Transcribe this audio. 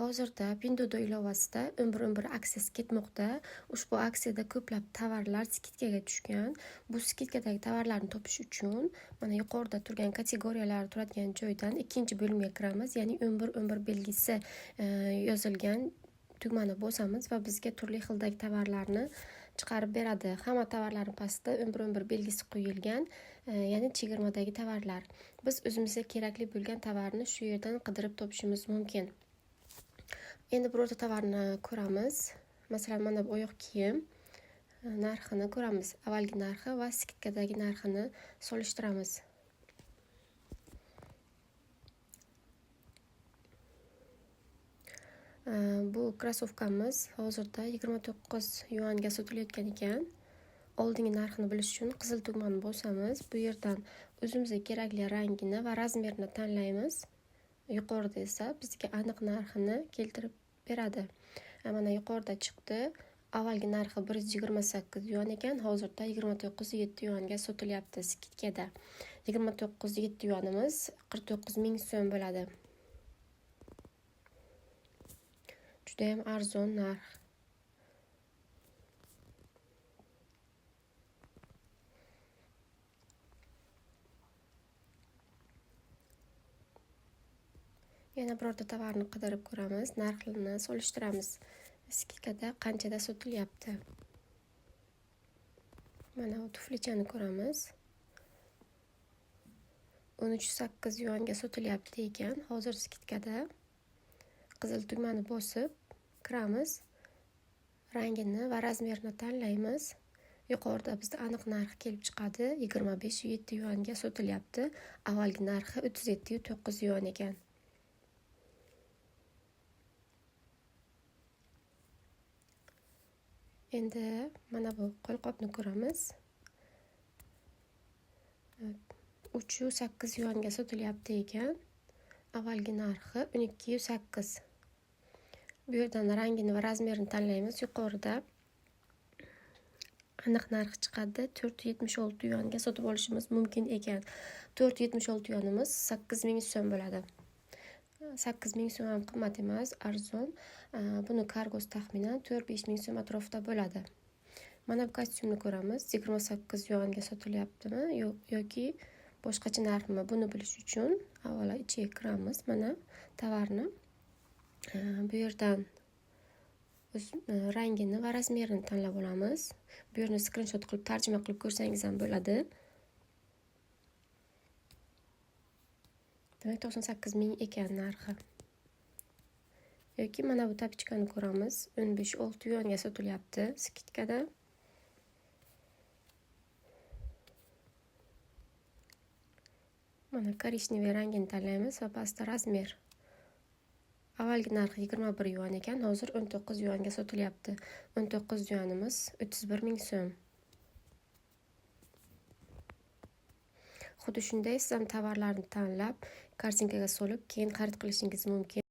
Hozirda Pinduoduo ilovasida 11-11 aksiyasi ketmoqda. Ushbu aksiyada ko'plab tovarlar skidkaga tushgan. Bu skidkadagi tovarlarni topish uchun mana yuqorida turgan kategoriyalar turadigan joydan ikkinchi bo'limga kiramiz. Ya'ni 11-11 belgisi yozilgan tugmani bosamiz va bizga turli xildagi tovarlarni chiqarib beradi. Hamma tovarlarning pastida 11-11 belgisi qo'yilgan, ya'ni chegirmadagi tovarlar. Biz o'zimizga kerakli bo'lgan tovarni shu yerdan qidirib topishimiz mumkin. Endi birorta tovarni ko'ramiz. Masalan, mana bu oyoq kiyim narxini ko'ramiz. Avvalgi narxi va skidkadagi narxini solishtiramiz. Bu krossovkamiz hozirda 29 yuanga sotilayotgan ekan. Oldingi narxini bilish uchun qizil tugmani bosamiz. Bu yerdan o'zimizga kerakli rangini va razmerini tanlaymiz. Yuqorida esa bizga aniq narxini keltirib beradi. Mana yuqorida chiqdi. Avvalgi narxi 128 yuan ekan, hozirda 29.7 yuanga sotilyapti skidkada. 29.7 yuanimiz 49.000 so'm bo'ladi. Juda ham arzon narx. Yana birorta tovarni qidirib ko'ramiz, narxini solishtiramiz. Skidkada qanchada sotilyapti? Mana bu tuflichani ko'ramiz. 13.8 yuanga sotilyapti ekan. Hozir skidkada qizil tugmani bosib kiramiz. Rangini va razmerini tanlaymiz. Yuqorida bizda aniq narx kelib chiqadi. 25.7 yuanga sotilyapti. Avvalgi narxi 37.9 yuan ekan. Endi mana bu qo'lqopni ko'ramiz. 308 yuanga sotilyapti ekan. Avvalgi narxi 12.8. Bu yerdan rangini va razmerini tanlaymiz. Yuqorida aniq narx chiqadi. 476 yuanga sotib olishimiz mumkin ekan. 476 yuanimiz 8000 so'm bo'ladi. 8000 so'm ham qimmat emas, arzon. Buni kargosi taxminan 4-5 ming so'm atrofida bo'ladi. Mana bu kostyumni ko'ramiz. 28 yuanga sotilyaptimi yoki boshqacha narxmi? Buni bilish uchun avvalo ichiga kiramiz. Mana tovarni bu yerdan rangini va razmerini tanlab olamiz. Bu yerni skrinshot qilib tarjima qilib ko'rsangiz ham bo'ladi. Demak 98.000 ekan narxi. Yoki mana bu tapichkani ko'ramiz. 15.6 yuanga sotilyapti skidkada. Mana korishnevoy rangini tanlaymiz va pastda razmer. Avvalgi narxi 21 yuan ekan, hozir 19 yuanga sotilyapti. 19 yuanimiz 31.000 so'm. Xuddi shunday siz ham tovarlarni tanlab, kartinkaga solib, keyin xarid qilishingiz mumkin.